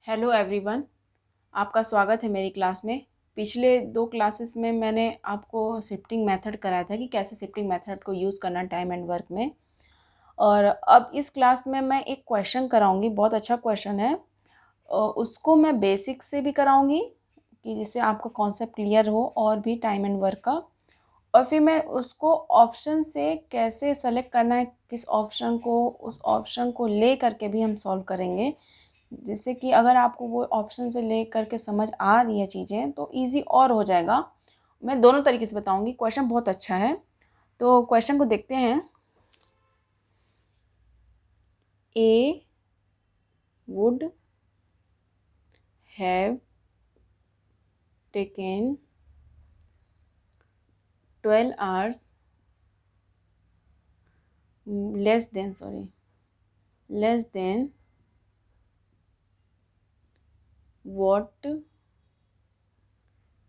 Hello everyone, आपका स्वागत है मेरी क्लास में। पिछले 2 क्लासेस में मैंने आपको शिफ्टिंग मेथड कराया था कि कैसे शिफ्टिंग मेथड को यूज़ करना टाइम एंड वर्क में। और अब इस क्लास में मैं एक क्वेश्चन कराऊंगी, बहुत अच्छा क्वेश्चन है। उसको मैं बेसिक से भी कराऊंगी कि जिससे आपका कॉन्सेप्ट क्लियर हो और भी टाइम एंड वर्क का। और फिर मैं उसको ऑप्शन से कैसे सेलेक्ट करना है, किस ऑप्शन को, उस ऑप्शन को ले करके भी हम सॉल्व करेंगे, जिससे कि अगर आपको वो ऑप्शन से ले करके समझ आ रही है चीज़ें तो इजी और हो जाएगा। मैं दोनों तरीके से बताऊंगी। क्वेश्चन बहुत अच्छा है, तो क्वेश्चन को देखते हैं। A would have taken 12 hours less than what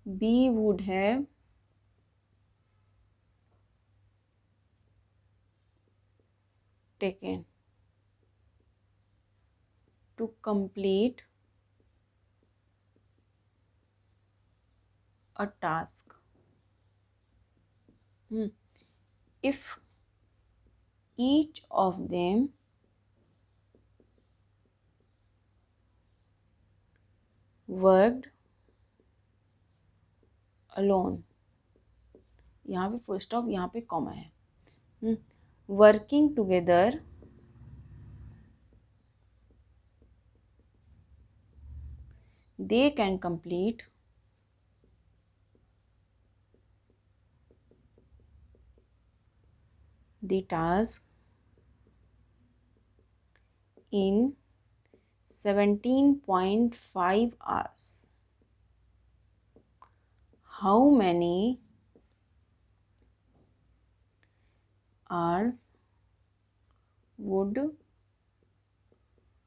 B would have taken to complete a task. If each of them worked alone, यहाँ पे फुल स्टॉप, यहाँ पे कॉमा है। Working together they can complete the task in 17.5 hours. How many hours would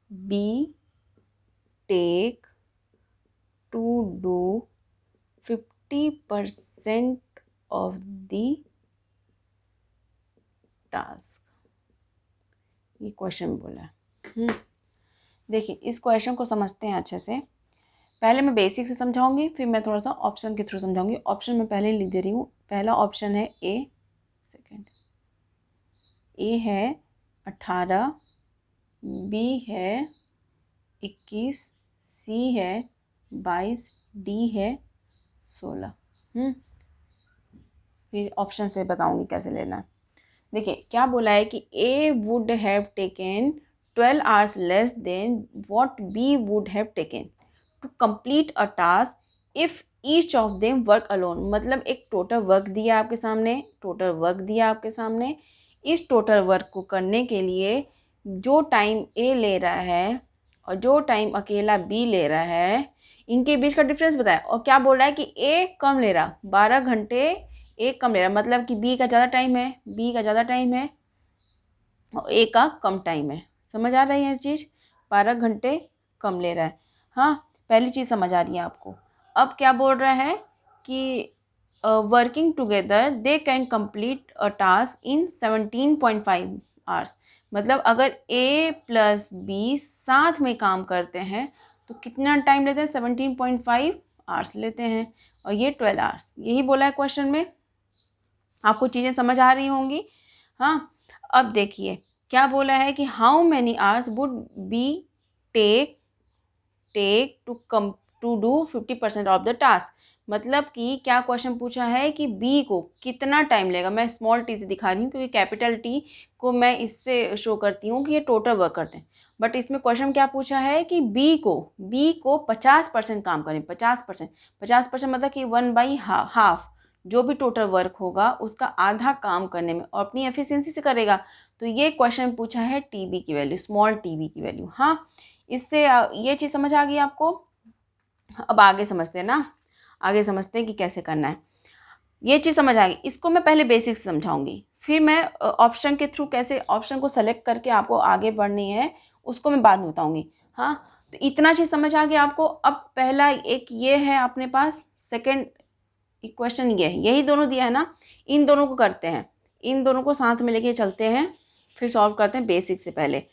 B take to do 50% of the task? ये question बोला है। देखिए, इस क्वेश्चन को समझते हैं अच्छे से। पहले मैं बेसिक से समझाऊंगी, फिर मैं थोड़ा सा ऑप्शन के थ्रू समझाऊंगी। ऑप्शन मैं पहले लिख दे रही हूँ। पहला ऑप्शन है ए है 18, बी है 21, सी है 22, डी है 16। फिर ऑप्शन से बताऊंगी कैसे लेना है। देखिए क्या बोला है कि A would have taken 12 hours less than what B would have taken to complete a task if each of them work alone. मतलब एक टोटल वर्क दिया आपके सामने, इस टोटल वर्क को करने के लिए जो टाइम ए ले रहा है और जो टाइम अकेला बी ले रहा है, इनके बीच का डिफरेंस बताया। और क्या बोल रहा है कि ए कम ले रहा, 12 घंटे ए कम ले रहा, मतलब कि बी का ज़्यादा टाइम है और ए का कम टाइम है। समझ आ रही है चीज़? 12 घंटे कम ले रहा है। हाँ, पहली चीज़ समझ आ रही है आपको। अब क्या बोल रहा है कि working together they can complete a task in 17.5 hours। मतलब अगर ए प्लस बी साथ में काम करते हैं तो कितना टाइम लेते हैं? 17.5 hours लेते हैं, और ये 12 hours। यही बोला है क्वेश्चन में। आपको चीज़ें समझ आ रही होंगी। हाँ, अब देखिए क्या बोला है कि how many hours would be take to do 50% of the task. मतलब कि क्या क्वेश्चन पूछा है कि बी को कितना टाइम लेगा। मैं स्मॉल टी से दिखा रही हूँ क्योंकि कैपिटल टी को मैं इससे शो करती हूँ कि ये टोटल वर्क करते हैं। बट इसमें क्वेश्चन क्या पूछा है कि बी को 50% काम करें। 50% मतलब कि 1/2 जो भी टोटल वर्क होगा उसका आधा काम करने में और अपनी एफिशिएंसी से करेगा। तो ये क्वेश्चन पूछा है टीबी की वैल्यू, स्मॉल टीबी की वैल्यू। हाँ, इससे ये चीज़ समझ आ गई आपको। अब आगे समझते हैं ना, आगे समझते हैं कि कैसे करना है। ये चीज़ समझ आ गई। इसको मैं पहले बेसिक से समझाऊंगी, फिर मैं ऑप्शन के थ्रू कैसे ऑप्शन को सेलेक्ट करके आपको आगे बढ़नी है उसको मैं बाद में बताऊंगी। हाँ, तो इतना चीज़ समझ आ गया आपको। अब पहला एक ये है अपने पास, सेकेंड इक्वेशन ये है, यही दोनों दिया है ना, इन दोनों को करते हैं, इन दोनों को साथ में लेके चलते हैं, फिर सॉल्व करते हैं बेसिक से पहले,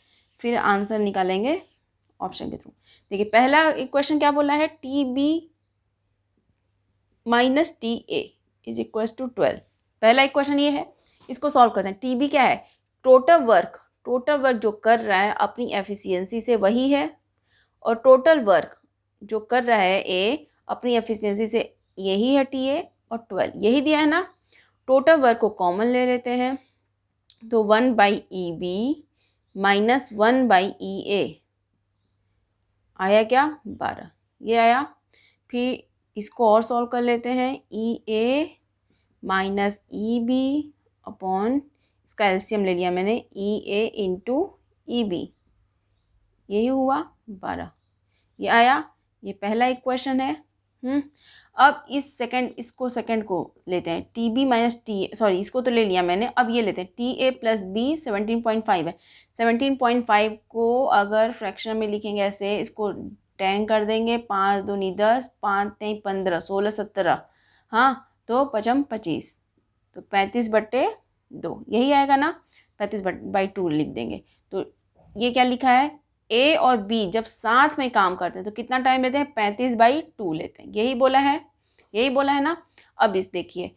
फिर आंसर निकालेंगे ऑप्शन के थ्रू। देखिए पहला इक्वेशन क्या बोला है, T B minus T A is equals to 12। पहला इक्वेशन ये है, इसको सॉल्व करते हैं। टी बी क्या है, टोटल वर्क जो कर रहा है अपनी एफिशिएंसी से वही है, और टोटल वर्क जो कर रहा है ए अपनी एफिशिएंसी से यही है टी ए, और 12 यही दिया है ना। टोटल वर्क को कॉमन ले लेते हैं, तो 1/EB माइनस 1/EA आया क्या, 12 ये आया। फिर इसको और सॉल्व कर लेते हैं, EA माइनस EB अपॉन, इसका एलसीएम ले लिया मैंने, EA इंटू EB, यही हुआ 12, ये आया। ये पहला इक्वेशन है। अब इसको सेकंड को लेते हैं, T B minus T, sorry इसको तो ले लिया मैंने, अब ये लेते हैं टी ए प्लस बी 17.5 है। 17.5 को अगर फ्रैक्शन में लिखेंगे ऐसे, इसको 10 कर देंगे, 5 दूनी 10, 5 3 15, 16 17, हाँ तो 5 25, तो 35/2 यही आएगा ना, 35/2 लिख देंगे। तो ये क्या लिखा है, ए और बी जब साथ में काम करते हैं तो कितना टाइम लेते हैं, 35/2 लेते हैं, यही बोला है ना। अब देखिए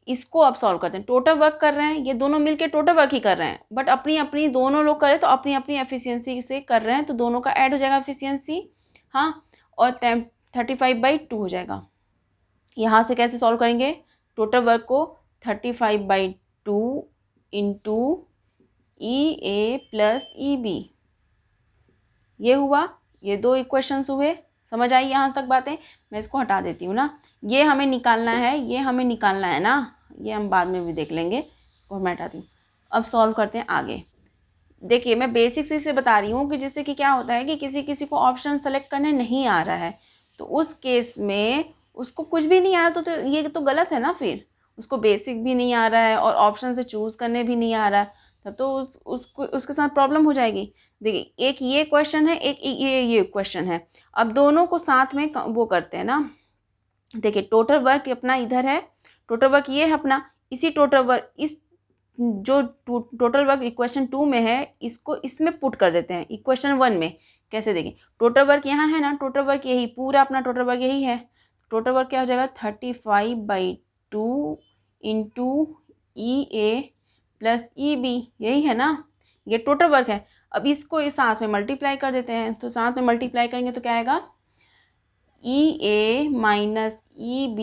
इसको अब सॉल्व करते हैं। टोटल वर्क कर रहे हैं, ये दोनों मिलके टोटल वर्क ही कर रहे हैं, बट अपनी अपनी दोनों लोग कर रहे हैं तो अपनी अपनी एफिशिएंसी से कर रहे हैं, तो दोनों का ऐड हो जाएगा एफिशिएंसी, हाँ, और 35/2 हो जाएगा। यहाँ से कैसे सॉल्व करेंगे, टोटल वर्क को 35/2 इंटू EA प्लस EB, ये हुआ। ये दो इक्वेशंस हुए, समझ आई यहाँ तक बातें। मैं इसको हटा देती हूँ ना, ये हमें निकालना है ना, ये हम बाद में भी देख लेंगे, इसको मैं हटाती हूँ। अब सॉल्व करते हैं आगे। देखिए मैं बेसिक्स इसलिए बता रही हूँ कि जिससे कि क्या होता है कि किसी को ऑप्शन सेलेक्ट करने नहीं आ रहा है, तो उस केस में उसको कुछ भी नहीं आ रहा, तो ये तो गलत है ना, फिर उसको बेसिक भी नहीं आ रहा है और ऑप्शन से चूज़ करने भी नहीं आ रहा है, तब तो उसके साथ प्रॉब्लम हो जाएगी। देखिए एक ये क्वेश्चन है, एक ये क्वेश्चन है, अब दोनों को साथ में वो करते हैं ना। देखिए टोटल वर्क अपना इधर है, टोटल वर्क ये है अपना, इसी टोटल वर्क इस जो टोटल वर्क इक्वेशन 2 में है इसको इसमें पुट कर देते हैं इक्वेशन 1 में। कैसे देखें, टोटल वर्क यहाँ है ना, टोटल वर्क यही पूरा अपना टोटल वर्क यही है। टोटल वर्क क्या हो जाएगा, 35/2 इंटू EA प्लस EB, यही है ना, ये टोटल वर्क है। अब इसको इस साथ में मल्टीप्लाई कर देते हैं, तो साथ में मल्टीप्लाई करेंगे तो क्या आएगा, EA माइनस EB,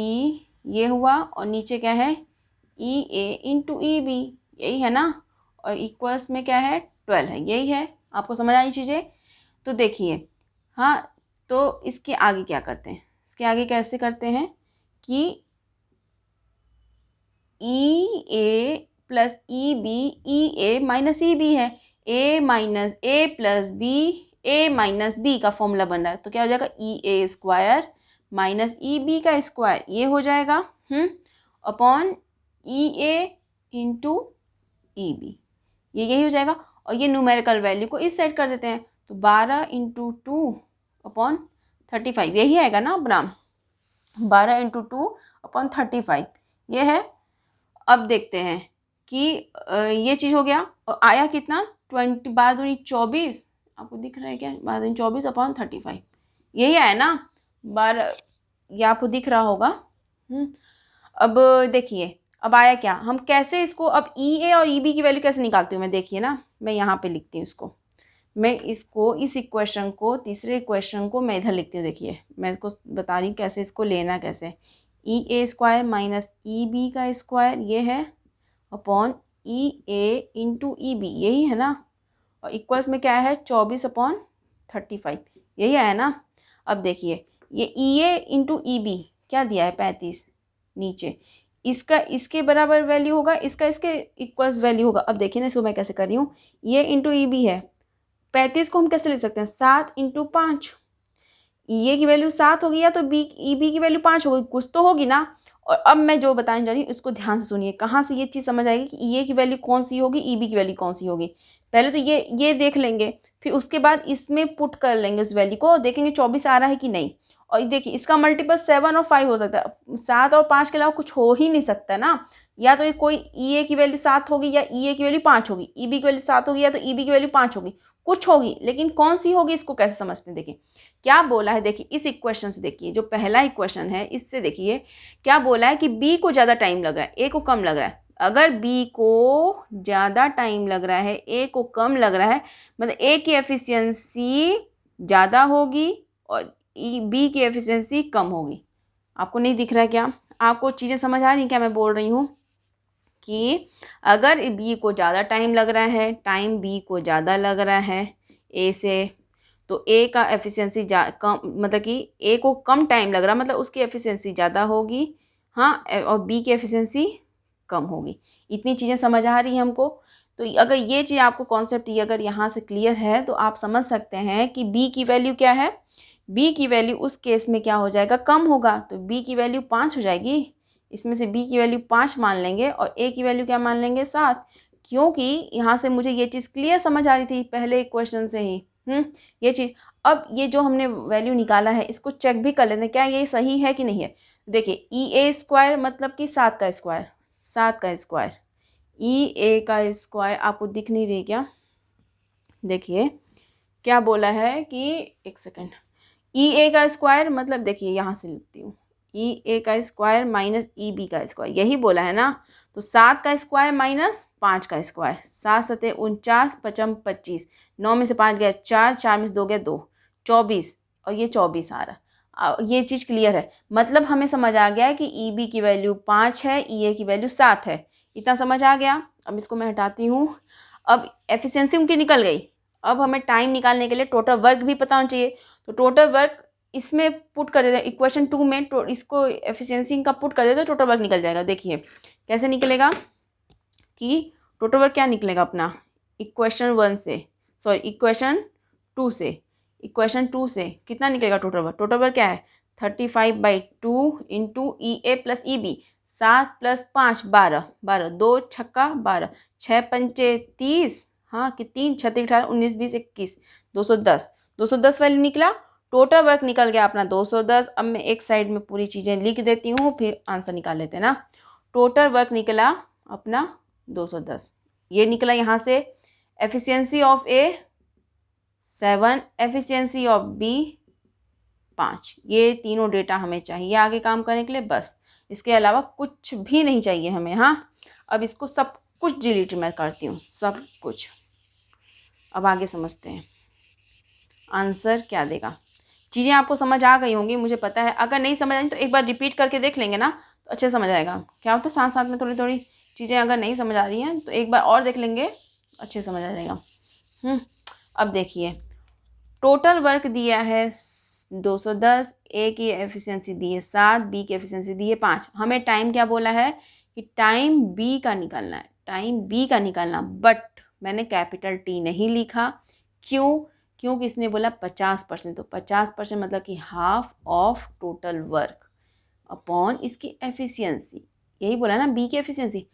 ये हुआ, और नीचे क्या है, EA इंटू EB, यही है ना, और इक्वल्स में क्या है, 12 है, यही है। आपको समझ आई चीज़ें। तो देखिए, हाँ तो इसके आगे क्या करते हैं, इसके आगे कैसे करते हैं कि EA plus EB, EA minus EB है, A minus A plus B, A minus B का फॉर्मूला बन रहा है, तो क्या हो जाएगा, EA स्क्वायर माइनस EB का स्क्वायर, ये हो जाएगा अपॉन EA इंटू EB, ये यही हो जाएगा। और ये न्यूमेरिकल वैल्यू को इस साइड कर देते हैं, तो 12 इंटू 2 अपॉन 35, यही आएगा ना अपना, 12 इंटू 2 अपॉन 35, ये है। अब देखते हैं कि ये चीज़ हो गया, और आया कितना, 20 12 दूनी 24, आपको दिख रहा है क्या, 12 दूनी 24 अपॉन 35, यही आया ना 12, ये आपको दिख रहा होगा। अब देखिए अब आया क्या, हम कैसे इसको अब EA और EB की वैल्यू कैसे निकालती हूँ मैं, देखिए ना, मैं यहाँ पे लिखती हूँ इसको, मैं इसको इस इक्वेशन को, तीसरे इक्वेशन को मैं इधर लिखती हूँ। देखिए मैं इसको बता रही हूँ कैसे इसको लेना, कैसे, EA स्क्वायर माइनस EB का स्क्वायर, ये है, अपॉन EA इंटू EB, यही है ना, और इक्वल्स में क्या है, 24/35, यही आया ना। अब देखिए ये EA इंटू EB क्या दिया है, 35, नीचे इसका इसके बराबर वैल्यू होगा, इसका इसके इक्वल्स वैल्यू होगा। अब देखिए ना, इसको मैं कैसे कर रही हूँ, ये इंटू EB है, 35 को हम कैसे ले सकते हैं, 7 इंटू 5, EA की वैल्यू 7 होगी या तो EB की वैल्यू 5 होगी, कुछ तो होगी ना। और अब मैं जो बताने जा रही हूँ उसको ध्यान से सुनिए, कहाँ से ये चीज़ समझ आएगी कि EA की वैल्यू कौन सी होगी, EB की वैल्यू कौन सी होगी। पहले तो ये देख लेंगे, फिर उसके बाद इसमें पुट कर लेंगे उस वैल्यू को, देखेंगे 24 आ रहा है कि नहीं। और देखिए इसका मल्टीपल 7 और 5 हो सकता है, 7 और 5 के अलावा कुछ हो ही नहीं सकता ना, या तो कोई EA की वैल्यू 7 होगी या EA की वैल्यू 5 होगी, EB की वैल्यू 7 होगी या तो EB की वैल्यू 5 होगी, कुछ होगी, लेकिन कौन सी होगी इसको कैसे समझते हैं। देखिए क्या बोला है, देखिए इस इक्वेशन से, देखिए जो पहला इक्वेशन है इससे देखिए क्या बोला है कि बी को ज़्यादा टाइम लग रहा है, ए को कम लग रहा है। अगर बी को ज़्यादा टाइम लग रहा है, ए को कम लग रहा है, मतलब ए की एफिशिएंसी ज़्यादा होगी और बी की एफिशिएंसी कम होगी। आपको नहीं दिख रहा है क्या? आपको चीज़ें समझ आ रही क्या मैं बोल रही हूँ? कि अगर बी को ज़्यादा टाइम लग रहा है, टाइम बी को ज़्यादा लग रहा है ए से, तो ए का एफिशिएंसी कम, मतलब कि ए को कम टाइम लग रहा है, मतलब उसकी एफिशिएंसी ज़्यादा होगी, हाँ, और बी की एफिशिएंसी कम होगी। इतनी चीज़ें समझ आ रही हैं हमको। तो अगर ये चीज़ आपको कॉन्सेप्ट ये अगर यहाँ से क्लियर है तो आप समझ सकते हैं कि बी की वैल्यू क्या है। बी की वैल्यू उस केस में क्या हो जाएगा, कम होगा, तो बी की वैल्यू 5 हो जाएगी। इसमें से बी की वैल्यू 5 मान लेंगे और ए की वैल्यू क्या मान लेंगे, 7, क्योंकि यहाँ से मुझे ये चीज़ क्लियर समझ आ रही थी पहले क्वेश्चन से ही। ये चीज़, अब ये जो हमने वैल्यू निकाला है इसको चेक भी कर लेते हैं क्या ये सही है कि नहीं है। देखिए ई ए स्क्वायर मतलब कि 7 का स्क्वायर, 7 का स्क्वायर, ई ए का स्क्वायर आपको दिख नहीं रही क्या? देखिए क्या बोला है कि, एक सेकेंड, ई ए का स्क्वायर मतलब देखिए यहाँ से लिखती हूँ, ई ए का स्क्वायर माइनस ई बी का स्क्वायर, यही बोला है ना। तो 7 का स्क्वायर माइनस 5 का स्क्वायर, 7 सते 49, 5 25, 9 में से 5 गया 4, 4 में से 2 गया 2, 24, और ये 24 आ रहा। ये चीज़ क्लियर है, मतलब हमें समझ आ गया है कि ई बी की वैल्यू 5 है, ई ए की वैल्यू 7 है। इतना समझ आ गया। अब इसको मैं हटाती हूँ। अब एफिशिएंसी उनकी निकल गई। अब हमें टाइम निकालने के लिए टोटल वर्क भी पता होना चाहिए। तो टोटल वर्क इसमें पुट कर देते हैं इक्वेशन 2 में, तो इसको एफिशिएंसी का पुट कर देते हैं, टोटल वर्क निकल जाएगा। देखिए कैसे निकलेगा कि टोटल वर्क क्या निकलेगा अपना, इक्वेशन 1 से, सॉरी इक्वेशन 2 से, इक्वेशन 2 से कितना निकलेगा टोटल वर्क। टोटल वर्क क्या है 35/2 इंटू ई ए प्लस ई बी, 7 + 5 12, 12 2 छक्का 12, 6 पंचे 30, हाँ कि 3 6 18 19 20 21, 210, 210 वैल्यू निकला। टोटल वर्क निकल गया अपना 210। अब मैं एक साइड में पूरी चीज़ें लिख देती हूँ, फिर आंसर निकाल लेते हैं ना। टोटल वर्क निकला अपना 210, ये निकला यहाँ से। Efficiency of A 7, efficiency of B 5, ये तीनों डेटा हमें चाहिए आगे काम करने के लिए, बस इसके अलावा कुछ भी नहीं चाहिए हमें। हाँ अब इसको सब कुछ डिलीट मैं करती हूँ, सब कुछ। अब आगे समझते हैं आंसर क्या देगा। चीज़ें आपको समझ आ गई होंगी मुझे पता है, अगर नहीं समझ आई तो एक बार रिपीट करके देख लेंगे ना तो अच्छे समझ आएगा। क्या होता है साथ साथ में थोड़ी थोड़ी चीज़ें अगर नहीं समझ आ रही हैं तो एक बार और देख लेंगे, अच्छे समझ आ जाएगा। अब देखिए टोटल वर्क दिया है 210, ए की एफिशिएंसी दी है 7, बी की एफिशिएंसी दी है 5। हमें टाइम क्या बोला है कि टाइम बी का निकालना है, टाइम बी का निकालना, बट मैंने कैपिटल टी नहीं लिखा। क्यों? क्योंकि इसने बोला 50%, तो 50% मतलब कि half of total work upon इसकी एफिशिएंसी, यही बोला ना बी की efficiency,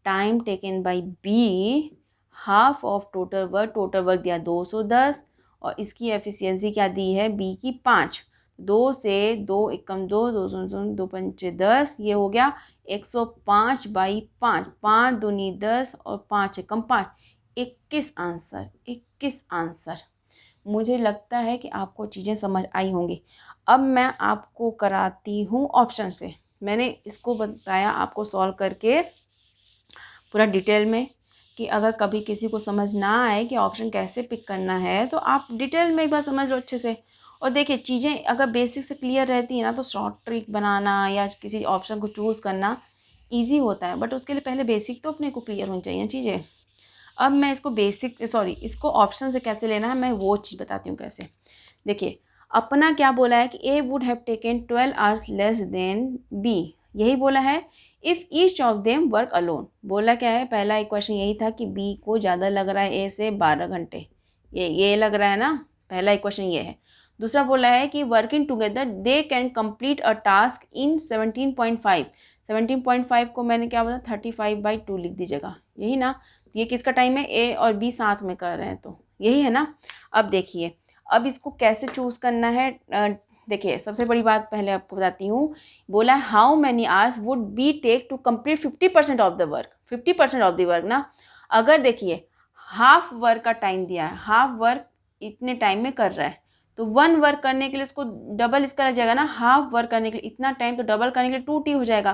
time taken by B half of total work. Total work दिया 210 और इसकी एफिशिएंसी क्या दी है बी की 5। 2 से 2 एकम 2, 2 2 पंचे 10, ये हो गया 105/5, 5 दूनी 10 और 5 एकम 5, 21 आंसर, 21 आंसर। मुझे लगता है कि आपको चीज़ें समझ आई होंगी। अब मैं आपको कराती हूँ ऑप्शन से। मैंने इसको बताया आपको सॉल्व करके पूरा डिटेल में, कि अगर कभी किसी को समझ ना आए कि ऑप्शन कैसे पिक करना है तो आप डिटेल में एक बार समझ लो अच्छे से। और देखिए चीज़ें अगर बेसिक से क्लियर रहती है ना तो शॉर्ट ट्रिक बनाना या किसी ऑप्शन को चूज़ करना ईजी होता है, बट उसके लिए पहले बेसिक तो अपने को क्लियर होनी चाहिए चीज़ें। अब मैं इसको इसको ऑप्शन से कैसे लेना है मैं वो चीज़ बताती हूँ कैसे। देखिए अपना क्या बोला है कि A would have taken 12 hours less than B, यही बोला है। If each of them work alone, बोला क्या है, पहला इक्वेशन यही था कि बी को ज़्यादा लग रहा है ए से 12 घंटे, ये लग रहा है ना, पहला इक्वेशन ये है। दूसरा बोला है कि working together they can complete a task in 17.5, 17.5 को मैंने क्या बोला 35/2 लिख दीजिएगा, यही ना। ये किसका टाइम है, ए और बी साथ में कर रहे हैं तो यही है ना। अब देखिए अब इसको कैसे चूज़ करना है। देखिए सबसे बड़ी बात पहले आपको बताती हूँ, बोला how many hours would be take to complete 50% of the work, 50% of the work ना। अगर देखिए हाफ वर्क का टाइम दिया है, हाफ वर्क इतने टाइम में कर रहा है, तो 1 वर्क करने के लिए इसको डबल इसका लग जाएगा ना, हाफ वर्क करने के लिए इतना टाइम, तो डबल करने के लिए 2t हो जाएगा।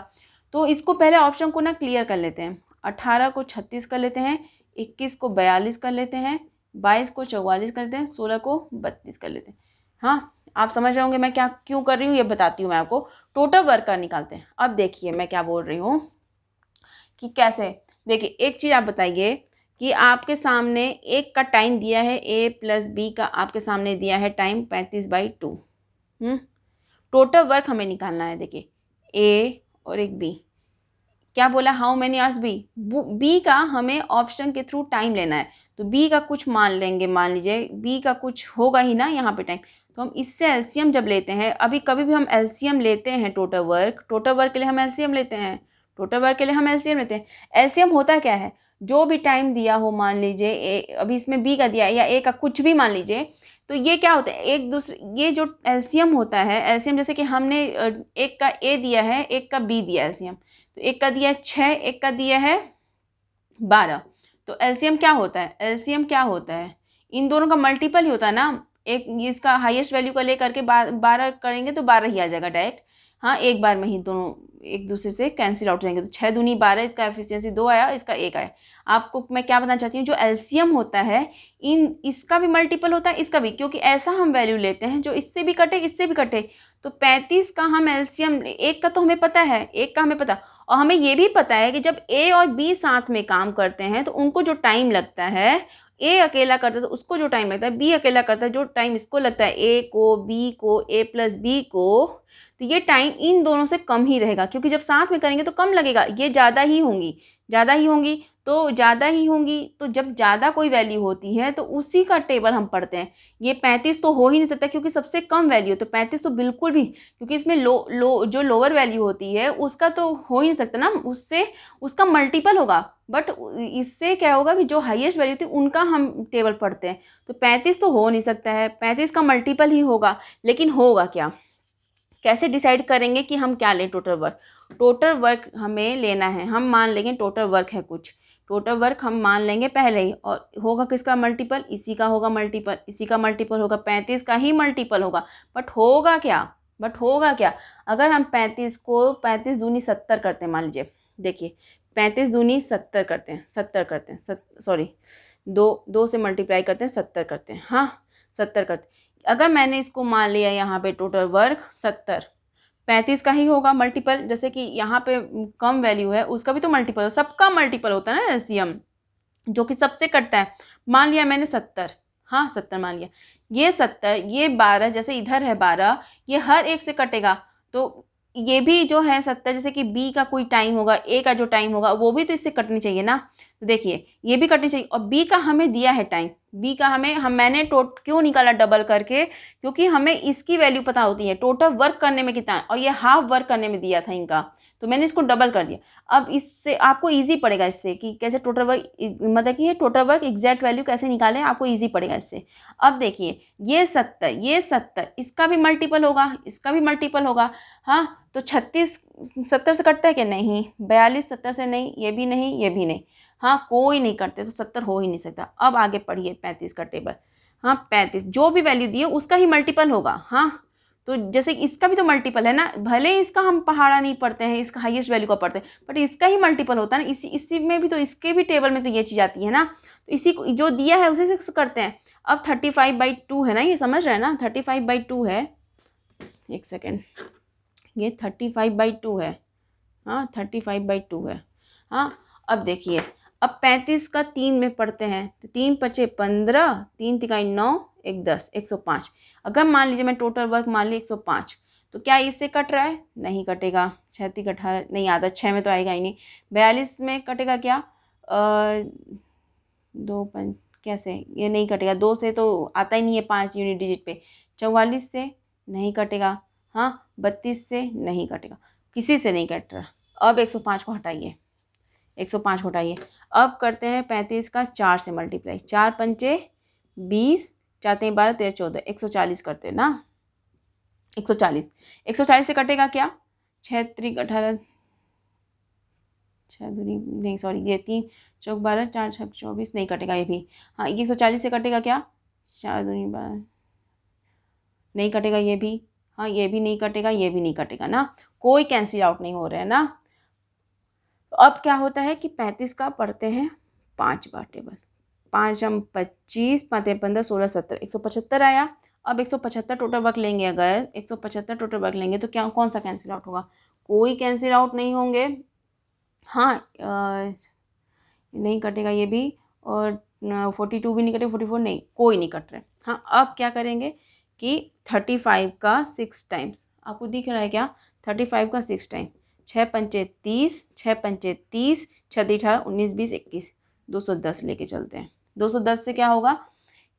तो इसको पहले ऑप्शन को ना क्लियर कर लेते हैं। 18 को 36 कर लेते हैं, 21 को 42 कर लेते हैं, 22 को 44 कर लेते हैं, 16 को 32 कर लेते हैं। हाँ, आप समझ रहे होंगे मैं क्या क्यों कर रही हूँ, ये बताती हूँ मैं आपको। टोटल वर्क का निकालते हैं। अब देखिए मैं क्या बोल रही हूँ कि कैसे। देखिए एक चीज़ आप बताइए कि आपके सामने एक का टाइम दिया है, a प्लस बी का आपके सामने दिया है टाइम 35/2। टोटल वर्क हमें निकालना है। देखिए ए और एक बी, क्या बोला, हाउ मैनी आवर्स बी का हमें ऑप्शन के थ्रू टाइम लेना है, तो बी का कुछ मान लेंगे, मान लीजिए बी का कुछ होगा ही ना यहाँ पे टाइम, तो हम इससे एलसीएम जब लेते हैं, अभी कभी भी हम एलसीएम लेते हैं टोटल वर्क के लिए हम एलसीएम लेते हैं, एलसीएम होता क्या है, जो भी टाइम दिया हो, मान लीजिए अभी इसमें बी का दिया है या ए का कुछ भी मान लीजिए, तो ये क्या होता है, एक दूसरे, ये जो एलसीएम होता है, एलसीएम जैसे कि हमने एक का ए दिया है, एक का बी दिया है एलसीएम, तो एक का दिया है 6, एक का दिया है 12, तो एलसीएम क्या होता है, इन दोनों का मल्टीपल ही होता है ना, एक इसका हाईएस्ट वैल्यू का लेकर के 12 करेंगे तो 12 ही आ जाएगा डायरेक्ट। हाँ, एक बार में ही दोनों एक दूसरे से कैंसिल आउट हो जाएंगे, तो 6 दूनी 12, इसका एफिशिएंसी 2 आया, इसका 1 आया। आपको मैं क्या बताना चाहती हूँ, जो एलसीएम होता है इसका भी मल्टीपल होता है, इसका भी, क्योंकि ऐसा हम वैल्यू लेते हैं जो इससे भी कटे इससे भी कटे, तो 35 का हम एलसीएम, एक का तो हमें पता है, और हमें ये भी पता है कि जब ए और बी साथ में काम करते हैं तो उनको जो टाइम लगता है, ए अकेला करता है तो उसको जो टाइम लगता है, बी अकेला करता है जो टाइम इसको लगता है, ए को, बी को, ए प्लस बी को, तो ये टाइम इन दोनों से कम ही रहेगा, क्योंकि जब साथ में करेंगे तो कम लगेगा, ये ज़्यादा ही होंगी, तो जब ज़्यादा कोई वैल्यू होती है तो उसी का टेबल हम पढ़ते हैं। ये 35 तो हो ही नहीं सकता क्योंकि सबसे कम वैल्यू, तो 35 तो बिल्कुल भी, क्योंकि इसमें जो लोअर वैल्यू होती है उसका तो हो ही नहीं सकता ना, उससे उसका मल्टीपल होगा, बट इससे क्या होगा कि जो हाईएस्ट वैल्यू थी उनका हम टेबल पढ़ते हैं, तो 35 तो हो नहीं सकता है, 35 का मल्टीपल ही होगा। लेकिन होगा क्या, कैसे डिसाइड करेंगे कि हम क्या लें, टोटल वर्क हमें लेना है, हम मान लेंगे टोटल वर्क है कुछ, टोटल वर्क हम मान लेंगे पहले ही, और होगा किसका मल्टीपल, इसी का होगा मल्टीपल, इसी का मल्टीपल होगा, 35 का ही मल्टीपल होगा, बट होगा क्या, अगर हम 35 को 35 दूनी 70 करते हैं, मान लीजिए, देखिए 35 दूनी 70 करते हैं, सॉरी, दो से मल्टीप्लाई करते हैं, 70 करते हैं, हाँ 70 करते हैं। अगर मैंने इसको मान लिया यहाँ पे टोटल वर्क 70, 35 का ही होगा मल्टीपल, जैसे कि यहाँ पे कम वैल्यू है उसका भी तो मल्टीपल, सबका मल्टीपल होता है ना एलसीएम, जो कि सबसे कटता है। मान लिया मैंने 70, हाँ 70 मान लिया, ये 70, ये 12, जैसे इधर है 12, ये हर एक से कटेगा, तो ये भी जो है 70, जैसे कि बी का कोई टाइम होगा, ए का जो टाइम होगा वो भी तो इससे कटनी चाहिए ना, तो देखिए ये भी कटनी चाहिए, और बी का हमें दिया है टाइम, बी का मैंने क्यों निकाला डबल करके, क्योंकि हमें इसकी वैल्यू पता होती है टोटल वर्क करने में कितना है, और ये हाफ वर्क करने में दिया था इनका, तो मैंने इसको डबल कर दिया। अब इससे आपको इजी पड़ेगा इससे कि कैसे टोटल वर्क, मतलब कि ये टोटल वर्क एग्जैक्ट वैल्यू कैसे निकालें, आपको इजी पड़ेगा इससे। अब देखिए ये 70 इसका भी मल्टीपल होगा, हाँ, तो 36 70 से कटता है कि नहीं, 42 70 से नहीं, ये भी नहीं, हाँ कोई नहीं करते, तो 70 हो ही नहीं सकता। अब आगे पढ़िए 35 का टेबल, हाँ 35 जो भी वैल्यू दी है उसका ही मल्टीपल होगा, हाँ, तो जैसे इसका भी तो मल्टीपल है ना, भले इसका हम पहाड़ा नहीं पढ़ते हैं, इसका हाईएस्ट वैल्यू का पढ़ते हैं, बट इसका ही मल्टीपल होता है ना, इसी में भी तो, इसके भी टेबल में तो ये चीज़ आती है ना, तो इसी को जो दिया है उसी से करते हैं। अब 35/2 है ना, ये समझ रहे हैं ना, 35/2 है, एक सेकेंड, ये 35/2 है, हाँ 35/2 है, हाँ। अब देखिए, अब 35 का 3 में पढ़ते हैं, तो 3 पचे 15, 3 तिकाई 9, 1 10, 105। अगर मान लीजिए मैं टोटल वर्क मान ली 105, तो क्या इससे कट रहा है, नहीं कटेगा, 6 तिक 18 नहीं आता, 6 में तो आएगा ही नहीं, 42 में कटेगा क्या, 2 5 कैसे, ये नहीं कटेगा, 2 से तो आता ही नहीं है 5 यूनिट डिजिट पे, 44 से नहीं कटेगा, हाँ 32 से नहीं कटेगा, किसी से नहीं कट रहा। अब 105 को हटाइए, 105 को हटाइए, अब करते हैं 35 का 4 से मल्टीप्लाई, 4 पंचे 20, 4 3 12 13 14, 140 करते हैं ना, 140 से कटेगा क्या, 6 3 18, छः दूनी नहीं सॉरी ये 3 चौक 12 4 छक 24 नहीं कटेगा ये भी। हाँ ये 140 से कटेगा क्या, 4 दूनी 12 नहीं कटेगा ये भी। हाँ ये भी नहीं कटेगा, ये भी नहीं कटेगा ना, कोई कैंसिल आउट नहीं हो रहा है ना। तो अब क्या होता है कि 35 का पढ़ते हैं 5 बार टेबल, 5 हम 25 5 15 16 17 175 आया। अब 175 टोटल वर्क लेंगे, अगर 175 टोटल वर्क लेंगे तो क्या कौन सा कैंसिल आउट होगा, कोई कैंसिल आउट नहीं होंगे। हाँ नहीं कटेगा ये भी, और 42 भी नहीं कटेगा, 44 नहीं, कोई नहीं कट रहे। हाँ अब क्या करेंगे कि 35 का 6 टाइम्स, आपको दिख रहा है क्या, 35 का 6 टाइम, 6 पंचे 30, 6 पंचे 30, 6 18 19 20 21, 210 लेके चलते हैं। 210 से क्या होगा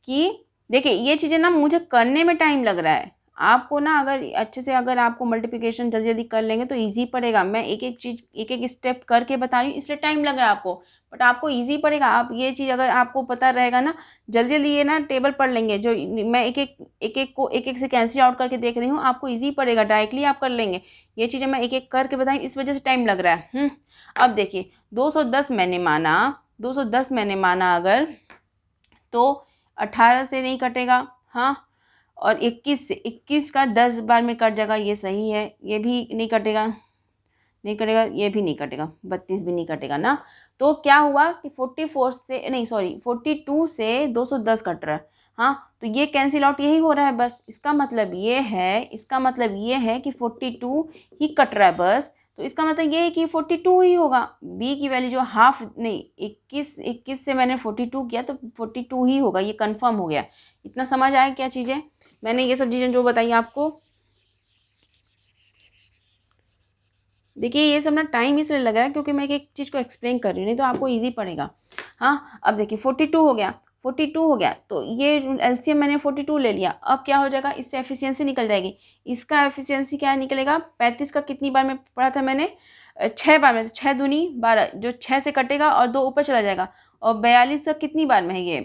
कि देखिए ये चीज़ें ना मुझे करने में टाइम लग रहा है, आपको ना अगर अच्छे से अगर आपको मल्टीप्लिकेशन जल्दी जल्दी कर लेंगे तो इजी पड़ेगा। मैं एक एक चीज़ एक एक स्टेप करके बता रही हूँ इसलिए टाइम लग रहा है आपको, बट आपको इजी पड़ेगा। आप ये चीज़ अगर आपको पता रहेगा ना, जल्दी जल्दी ये ना टेबल पढ़ लेंगे, जो मैं एक एक से कैंसिल आउट करके देख रही हूँ, आपको ईजी पड़ेगा, डायरेक्टली आप कर लेंगे। ये चीज़ें मैं एक एक करके बताई इस वजह से टाइम लग रहा है। अब देखिए 210 मैंने माना, 210 मैंने माना अगर, तो 18 से नहीं कटेगा। हाँ और 21 से, 21 का 10 बार में कट जाएगा, ये सही है, ये भी नहीं कटेगा, नहीं कटेगा, ये भी नहीं कटेगा, 32 भी नहीं कटेगा ना। तो क्या हुआ कि 44 से नहीं सॉरी 42 से 210 कट रहा है। हाँ तो ये कैंसिल आउट यही हो रहा है बस, इसका मतलब ये है, इसका मतलब ये है कि 42 ही कट रहा है बस। तो इसका मतलब ये है कि 42 ही होगा, बी की वैल्यू जो हाफ नहीं 21 से मैंने 42 किया तो 42 ही होगा, ये कंफर्म हो गया। इतना समझ आया क्या चीज़ें, मैंने ये सब चीज़ें जो बताई आपको। देखिए ये सब ना टाइम इसलिए लग रहा है क्योंकि मैं एक चीज़ को एक्सप्लेन कर रही हूँ, नहीं तो आपको इजी पड़ेगा। हाँ अब देखिए 42 हो गया, 42 हो गया, तो ये एलसीएम मैंने 42 ले लिया। अब क्या हो जाएगा, इससे एफिशिएंसी निकल जाएगी। इसका एफिशिएंसी क्या निकलेगा, 35 का कितनी बार में पढ़ा था मैंने, 6 बार में, तो 6 दूनी 12, जो 6 से कटेगा और 2 ऊपर चला जाएगा। और 42 का कितनी बार में है ये,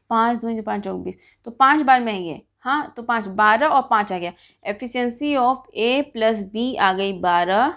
5 दूनी 5 चौक 20, तो 5 बार में है ये। हाँ तो 5 12 और 5 आ गया, efficiency of A plus B आ गई 12,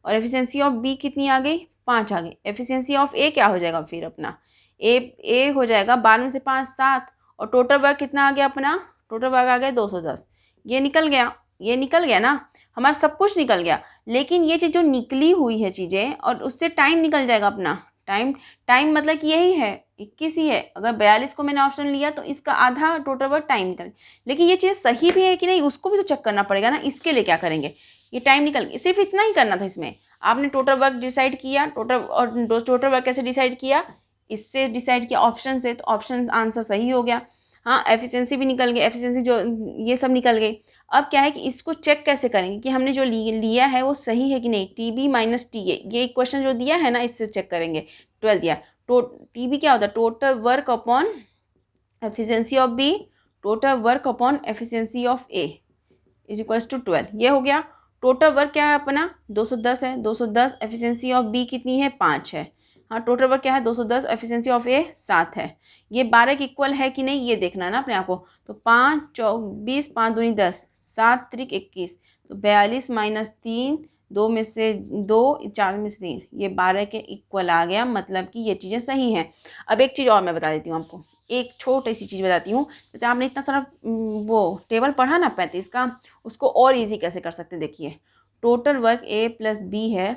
और एफिशिएंसी ऑफ बी कितनी आ गई, 5 आ गई। एफिशिएंसी ऑफ ए क्या हो जाएगा फिर अपना, ए हो जाएगा 12 में से 5 7, और टोटल वर्क कितना आ गया अपना, टोटल वर्क आ गया 210। ये निकल गया, ये निकल गया ना, हमारा सब कुछ निकल गया। लेकिन ये चीज़ जो निकली हुई है चीज़ें, और उससे टाइम निकल जाएगा अपना, टाइम मतलब कि यही है 21 ही है। अगर 42 को मैंने ऑप्शन लिया तो इसका आधा टोटल वर्क टाइम निकल, लेकिन ये चीज़ सही भी है कि नहीं उसको भी तो चेक करना पड़ेगा ना। इसके लिए क्या करेंगे, ये टाइम निकल, सिर्फ इतना ही करना था इसमें। आपने टोटल वर्क डिसाइड किया, टोटल वर्क कैसे डिसाइड किया, इससे डिसाइड किया ऑप्शन से, तो ऑप्शन आंसर सही हो गया। हाँ एफिशिएंसी भी निकल गई, एफिशिएंसी जो ये सब निकल गई। अब क्या है कि इसको चेक कैसे करेंगे कि हमने जो लिया है वो सही है कि नहीं, T B minus T A, ये क्वेश्चन जो दिया है ना इससे चेक करेंगे। 12 दिया, टी बी क्या होता है, total work upon efficiency of B, total work upon efficiency of A is equals to 12। ये हो गया। टोटल वर्क क्या है अपना 210 है, 210 एफिशिएंसी ऑफ बी कितनी है 5 है। हाँ टोटल वर्क क्या है 210, एफिशिएंसी ऑफ ए 7 है। ये 12 के इक्वल है कि नहीं ये देखना है ना अपने आप को। तो 5 चौक 20, 5 दूनी 10, 7 त्रिक 21, तो 42 माइनस 3, 2 में से 2, 4 में से 3, ये 12 के इक्वल आ गया, मतलब कि ये चीज़ें सही हैं। अब एक चीज़ और मैं बता देती हूँ आपको, एक छोटी सी चीज़ बताती हूँ। जैसे आपने इतना सारा वो टेबल पढ़ा ना 35 का, उसको और इजी कैसे कर सकते हैं। देखिए टोटल वर्क ए प्लस बी है,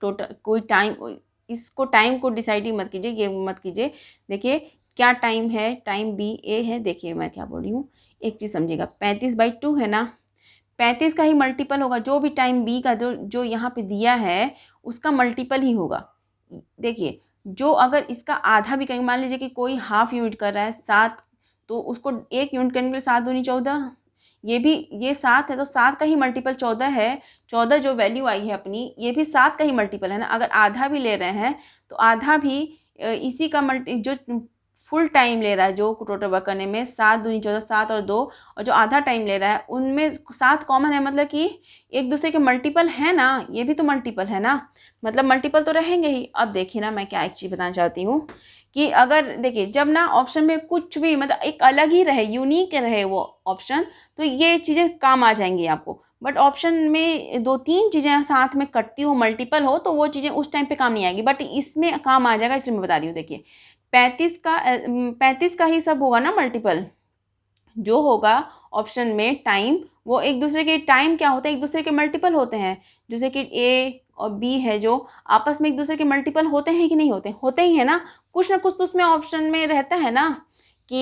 टोटल कोई टाइम, इसको टाइम को डिसाइड ही मत कीजिए, ये मत कीजिए। देखिए क्या टाइम है, टाइम बी ए है। देखिए मैं क्या बोल रही हूँ, एक चीज़ समझिएगा, 35/2 है ना, 35 का ही मल्टीपल होगा, जो भी टाइम बी का जो यहाँ पे दिया है उसका मल्टीपल ही होगा। देखिए जो अगर इसका आधा भी करेंगे, मान लीजिए कि कोई हाफ यूनिट कर रहा है 7, तो उसको 1 यूनिट करने के लिए 7 दूनी 14, ये भी ये 7 है तो 7 का ही मल्टीपल 14 है। 14 जो वैल्यू आई है अपनी, ये भी 7 का ही मल्टीपल है ना। अगर आधा भी ले रहे हैं तो आधा भी इसी का जो फुल टाइम ले रहा है, जो टोटल वर्क करने में 7 दूनी 14, 7 और 2, और जो आधा टाइम ले रहा है उनमें 7 कॉमन है, मतलब कि एक दूसरे के मल्टीपल है ना, ये भी तो मल्टीपल है ना, मतलब मल्टीपल तो रहेंगे ही। अब देखिए ना मैं क्या एक चीज़ बताना चाहती हूँ कि अगर देखिए जब ना ऑप्शन में कुछ भी मतलब एक अलग ही रहे, यूनिक रहे वो ऑप्शन, तो ये चीज़ें काम आ जाएंगी आपको। बट ऑप्शन में 2-3 चीज़ें साथ में कटती हो, मल्टीपल हो, तो वो चीज़ें उस टाइम पे काम नहीं आएगी, बट इसमें काम आ जाएगा, इसलिए मैं बता रही हूँ। देखिए 35 का ही सब होगा ना मल्टीपल, जो होगा ऑप्शन में टाइम, वो एक दूसरे के टाइम क्या होता है, एक दूसरे के मल्टीपल होते हैं। जैसे कि ए और बी है, जो आपस में एक दूसरे के मल्टीपल होते हैं कि नहीं होते, होते ही है ना। कुछ ना कुछ तो उसमें ऑप्शन में रहता है ना कि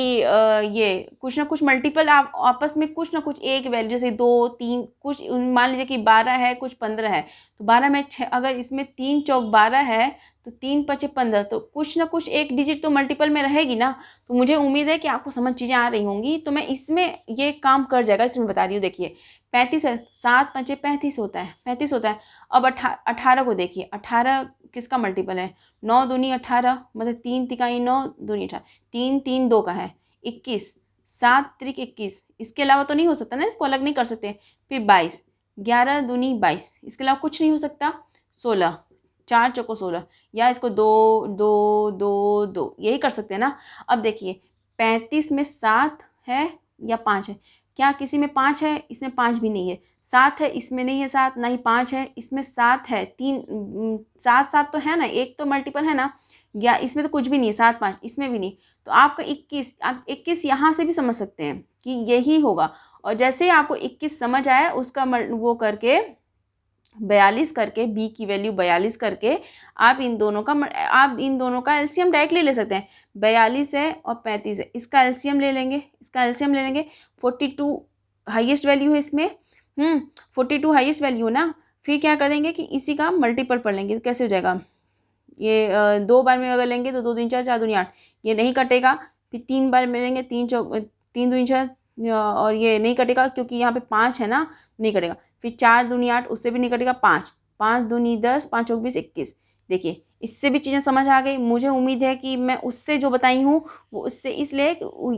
ये कुछ ना कुछ मल्टीपल आप आपस में कुछ ना कुछ एक वैल्यू, जैसे 2-3 कुछ मान लीजिए कि 12 है, कुछ 15 है, तो 12 में 6, अगर इसमें 3 चौक 12 है तो 3 पचे 15, तो कुछ ना कुछ एक डिजिट तो मल्टीपल में रहेगी ना। तो मुझे उम्मीद है कि आपको समझ चीज़ें आ रही होंगी, तो मैं इसमें ये काम कर जाएगा, इसमें बता रही हूँ। देखिए 35 है, 7 पचे 35 होता है, 35 होता है। अब 18 को देखिए, 18 किसका मल्टीपल है, 9 दूनी 18, मतलब 3 तिकाई 9 दूनी 18, 3 3 2 का है 21, 7 त्रिक 21, इसके अलावा तो नहीं हो सकता ना, इसको अलग नहीं कर सकते। फिर 22, 11 दूनी 22, इसके अलावा कुछ नहीं हो सकता। 16, 4 चौको 16, या इसको 2 2 2 2 यही कर सकते हैं ना। अब देखिए 35 में 7 है या 5 है, क्या किसी में 5 है, इसमें 5 भी नहीं है। 7 है, इसमें नहीं है 7, ना ही 5 है, इसमें 7 है। 7 7 तो है ना, एक तो मल्टीपल है ना। या इसमें तो कुछ भी नहीं है, 7 5 इसमें भी नहीं। तो आपका 21, आप 21 यहाँ से भी समझ सकते हैं कि यही होगा। और जैसे ही आपको 21 समझ आया, उसका वो करके 42 करके, बी की वैल्यू 42 करके, आप इन दोनों का एलसीएम डायरेक्टली ले सकते हैं। 42 है और 35 है, इसका एलसीएम ले लेंगे, 42 हाईएस्ट वैल्यू है इसमें। 42 हाईएस्ट वैल्यू है ना। फिर क्या करेंगे कि इसी का मल्टीपल पढ़ लेंगे। कैसे हो जाएगा ये, 2 बार में अगर लेंगे तो 2 दूनी 4, 4 दूनी 8, ये नहीं कटेगा। फिर 3 बार में लेंगे, 3 दूनी 4, और ये नहीं कटेगा क्योंकि यहाँ पे 5 है ना, नहीं कटेगा। फिर 4 दूनी 8, उससे भी नहीं कटेगा। 5 5 दूनी 10, 5 चौक 20, 21। देखिए इससे भी चीज़ें समझ आ गई। मुझे उम्मीद है कि मैं उससे जो बताई हूँ वो उससे, इसलिए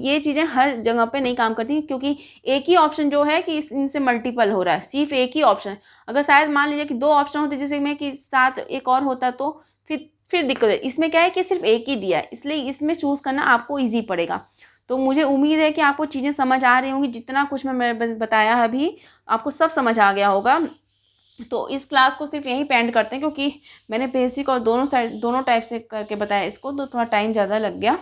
ये चीज़ें हर जगह पे नहीं काम करती, क्योंकि एक ही ऑप्शन जो है कि इनसे मल्टीपल हो रहा है, सिर्फ एक ही ऑप्शन। अगर शायद मान लीजिए कि 2 ऑप्शन होते, जैसे में कि 7 एक और होता, तो फिर दिक्कत है। इसमें क्या है कि सिर्फ एक ही दिया है, इसलिए इसमें चूज़ करना आपको ईजी पड़ेगा। तो मुझे उम्मीद है कि आपको चीज़ें समझ आ रही होंगी। जितना कुछ मैं बताया है अभी, आपको सब समझ आ गया होगा। तो इस क्लास को सिर्फ यहीं पे एंड करते हैं, क्योंकि मैंने बेसिक और दोनों टाइप से करके बताया इसको, तो थोड़ा टाइम ज़्यादा लग गया।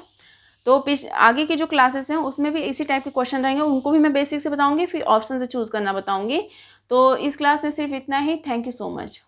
तो आगे की जो क्लासेस हैं उसमें भी इसी टाइप के क्वेश्चन रहेंगे, उनको भी मैं बेसिक से बताऊँगी, फिर ऑप्शन से चूज़ करना बताऊँगी। तो इस क्लास में सिर्फ इतना ही। Thank you so much.